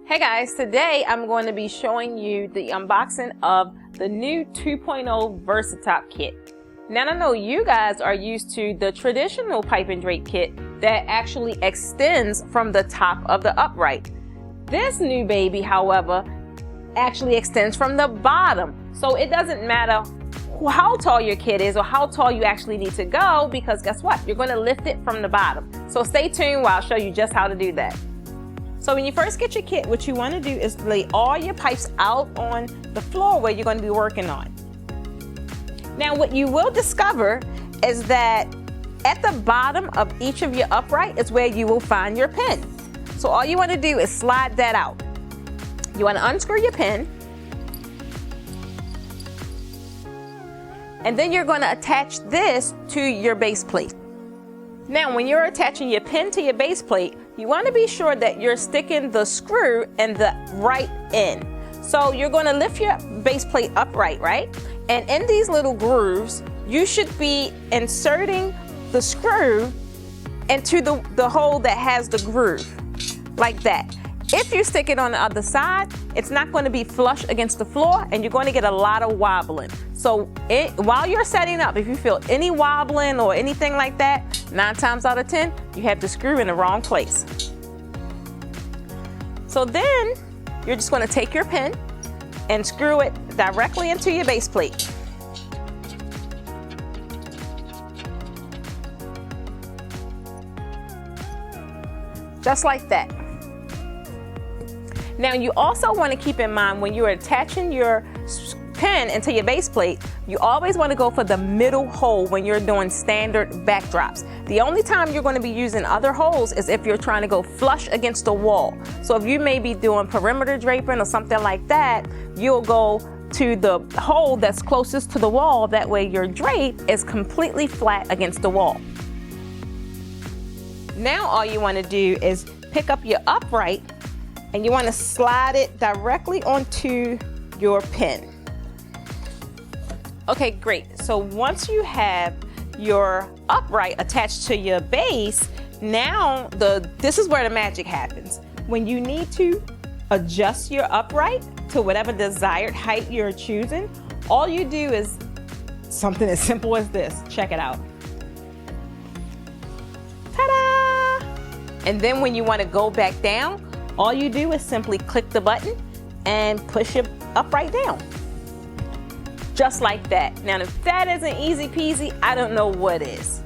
Hey guys, today I'm going to be showing you the unboxing of the new 2.0 Versatop kit. Now I know you guys are used to the traditional pipe and drape kit that actually extends from the top of the upright. This new baby, however, actually extends from the bottom. So it doesn't matter how tall your kit is or how tall you actually need to go, because guess what? You're going to lift it from the bottom. So stay tuned while I'll show you just how to do that. So when you first get your kit, what you want to do is lay all your pipes out on the floor where you're going to be working on. Now what you will discover is that at the bottom of each of your upright is where you will find your pin. So all you want to do is slide that out. You want to unscrew your pin, and then you're going to attach this to your base plate. Now when you're attaching your pin to your base plate, you want to be sure that you're sticking the screw in the right end. So you're going to lift your base plate upright, right? And in these little grooves, you should be inserting the screw into the hole that has the groove, like that. If you stick it on the other side, it's not going to be flush against the floor and you're going to get a lot of wobbling. So while you're setting up, if you feel any wobbling or anything like that, 9 times out of 10, you have the screw in the wrong place. So then you're just going to take your pin and screw it directly into your base plate. Just like that. Now you also want to keep in mind when you're attaching your pin into your base plate, you always want to go for the middle hole when you're doing standard backdrops. The only time you're going to be using other holes is if you're trying to go flush against the wall. So if you may be doing perimeter draping or something like that, you'll go to the hole that's closest to the wall. That way your drape is completely flat against the wall. Now all you want to do is pick up your upright and you want to slide it directly onto your pin. Okay, great. So once you have your upright attached to your base, now this is where the magic happens. When you need to adjust your upright to whatever desired height you're choosing, all you do is something as simple as this. Check it out. Ta-da! And then when you want to go back down, all you do is simply click the button and push it upright down. Just like that. Now if that isn't easy peasy, I don't know what is.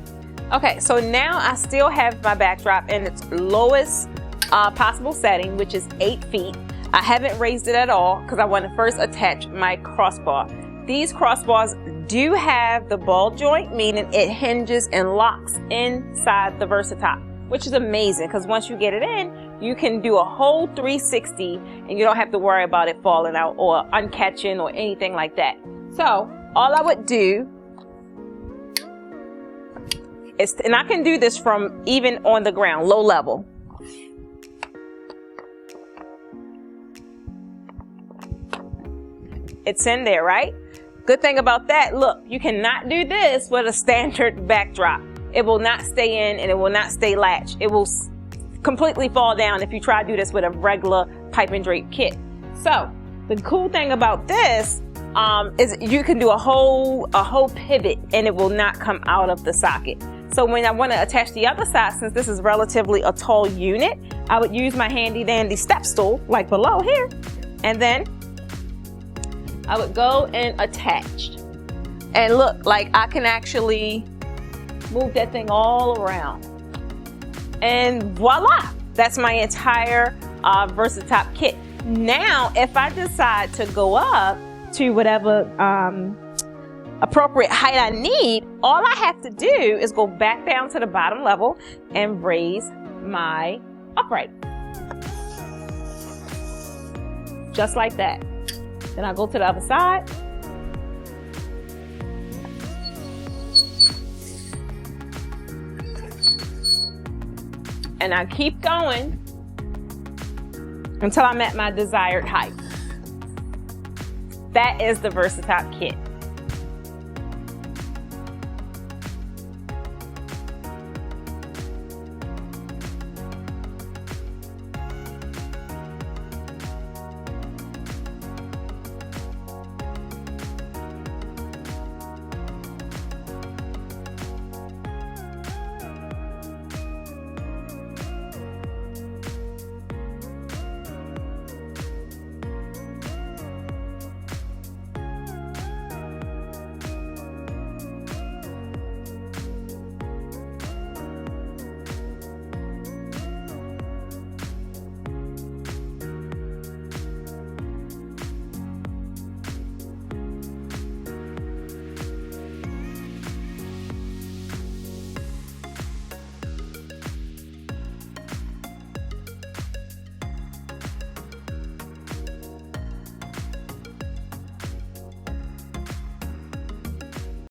Okay, so now I still have my backdrop in its lowest possible setting, which is 8 feet. I haven't raised it at all because I want to first attach my crossbar. These crossbars do have the ball joint, meaning it hinges and locks inside the Versatop, which is amazing because once you get it in, you can do a whole 360 and you don't have to worry about it falling out or uncatching or anything like that. So all I would do is, and I can do this from even on the ground, low level. It's in there, right? Good thing about that, look, you cannot do this with a standard backdrop. It will not stay in and it will not stay latched. It will completely fall down if you try to do this with a regular pipe and drape kit. So the cool thing about this is you can do a whole pivot and it will not come out of the socket. So when I want to attach the other side, since this is relatively a tall unit, I would use my handy dandy step stool like below here, and then I would go and attach. And look, like I can actually move that thing all around. And voila, that's my entire Versatop kit. Now, if I decide to go up to whatever appropriate height I need, all I have to do is go back down to the bottom level and raise my upright. Just like that. Then I'll go to the other side. And I keep going until I'm at my desired height. That is the Versatop kit.